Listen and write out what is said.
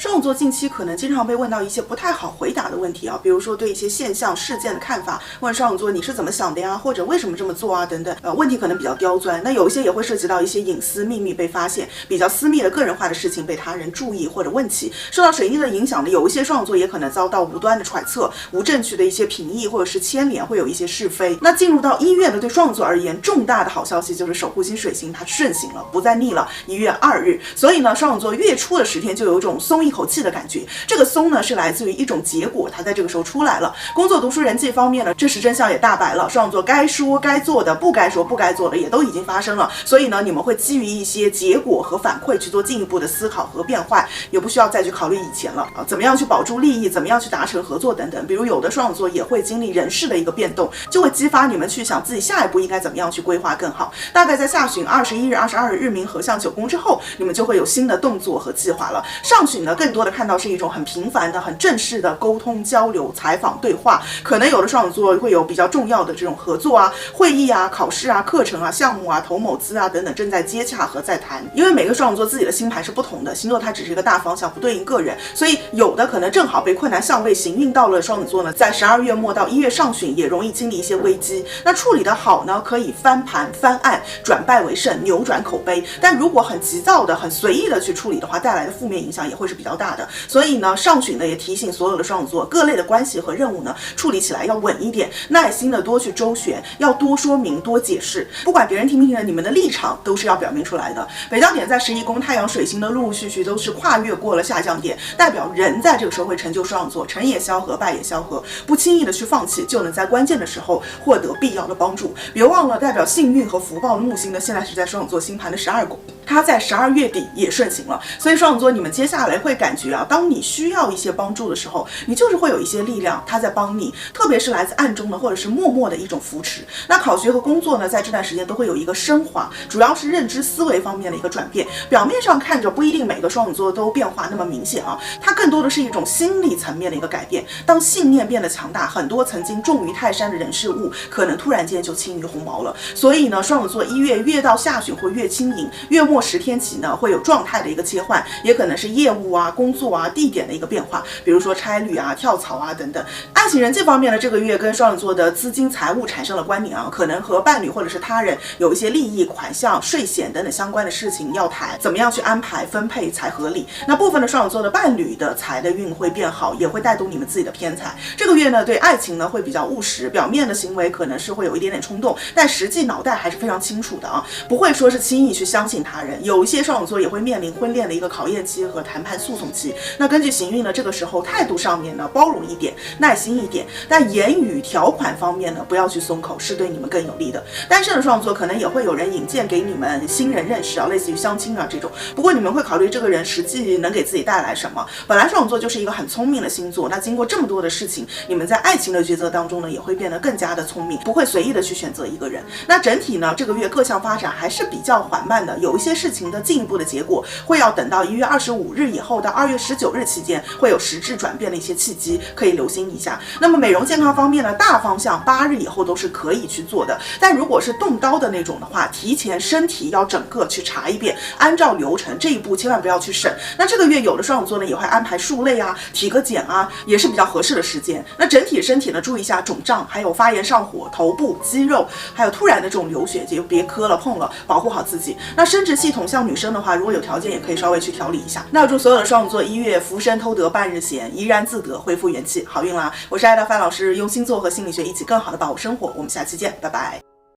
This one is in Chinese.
双子座近期可能经常被问到一些不太好回答的问题啊，比如说对一些现象事件的看法，问双子座你是怎么想的呀，或者为什么这么做啊等等，问题可能比较刁钻。那有一些也会涉及到一些隐私秘密被发现，比较私密的个人化的事情被他人注意或者问起。受到水逆的影响呢，有一些双子座也可能遭到无端的揣测，无证据的一些评议或者是牵连，会有一些是非。那进入到1月呢，对双子座而言，重大的好消息就是守护星水星它顺行了，不再逆了，1月2日。所以呢，双子座月初的10天就有一种松一口气的感觉。这个松呢，是来自于一种结果，它在这个时候出来了。工作、读书、人际方面呢，这时真相也大白了。双子座该说该做的，不该说不该做的，也都已经发生了。所以呢，你们会基于一些结果和反馈去做进一步的思考和变换，也不需要再去考虑以前了啊，怎么样去保住利益，怎么样去达成合作等等。比如有的双子座也会经历人事的一个变动，就会激发你们去想自己下一步应该怎么样去规划更好。大概在下旬21日、22日日冥合相9宫之后，你们就会有新的动作和计划了。上旬呢，更多的看到是一种很频繁的、很正式的沟通、交流、采访、对话，可能有的双子座会有比较重要的这种合作啊、会议啊、考试啊、课程啊、项目啊、投某资啊等等正在接洽和在谈。因为每个双子座自己的星盘是不同的，星座它只是一个大方向，不对应个人，所以有的可能正好被困难相位行运到了双子座呢，在12月末到1月上旬也容易经历一些危机。那处理的好呢，可以翻盘翻案，转败为胜，扭转口碑。但如果很急躁的、很随意的去处理的话，带来的负面影响也会是比较大的。所以呢，上旬呢也提醒所有的双子座，各类的关系和任务呢，处理起来要稳一点，耐心的多去周旋，要多说明、多解释。不管别人听不听的，你们的立场都是要表明出来的。北交点在11宫，太阳、水星的陆陆续续都是跨越过了下降点，代表人在这个时候会成就双子座，成也萧何，败也萧何，不轻易的去放弃，就能在关键的时候获得必要的帮助。别忘了，代表幸运和福报的木星呢，现在是在双子座星盘的12宫。它在12月底也顺行了，所以双子座你们接下来会感觉啊，当你需要一些帮助的时候，你就是会有一些力量，它在帮你，特别是来自暗中的或者是默默的一种扶持。那考学和工作呢，在这段时间都会有一个升华，主要是认知思维方面的一个转变。表面上看着不一定每个双子座都变化那么明显啊，它更多的是一种心理层面的一个改变。当信念变得强大，很多曾经重于泰山的人事物，可能突然间就轻于鸿毛了。所以呢，双子座1月越到下旬会越轻盈，月末10天起呢，会有状态的一个切换，也可能是业务啊、工作啊、地点的一个变化，比如说差旅啊、跳槽啊等等。爱情人际方面呢，这个月跟双子座的资金财务产生了关联啊，可能和伴侣或者是他人有一些利益、款项、税险等等相关的事情要谈，怎么样去安排分配才合理。那部分的双子座的伴侣的财的运会变好，也会带动你们自己的偏财。这个月呢，对爱情呢会比较务实，表面的行为可能是会有一点点冲动，但实际脑袋还是非常清楚的啊，不会说是轻易去相信他人。有一些双子座也会面临婚恋的一个考验期和谈判诉讼期。那根据行运呢，这个时候态度上面呢包容一点，耐心一点，但言语条款方面呢不要去松口，是对你们更有利的。单身的双子座可能也会有人引荐给你们新人认识啊，类似于相亲啊这种。不过你们会考虑这个人实际能给自己带来什么。本来双子座就是一个很聪明的星座，那经过这么多的事情，你们在爱情的抉择当中呢，也会变得更加的聪明，不会随意的去选择一个人。那整体呢，这个月各项发展还是比较缓慢的，有一些事情的进一步的结果会要等到1月25日以后到2月19日期间，会有实质转变的一些契机，可以留心一下。那么美容健康方面呢，大方向8日以后都是可以去做的，但如果是动刀的那种的话，提前身体要整个去查一遍，按照流程，这一步千万不要去省。那这个月有的双子座呢也会安排术类啊、体个检啊，也是比较合适的时间。那整体身体呢，注意一下肿胀，还有发炎上火、头部肌肉，还有突然的这种流血，就别磕了碰了，保护好自己。那生殖系统像女生的话，如果有条件也可以稍微去调理一下。那祝所有的双子座1月福生偷得半日闲，怡然自得，恢复元气，好运啦！我是爱大范老师，用星座和心理学一起更好的把握生活。我们下期见，拜拜。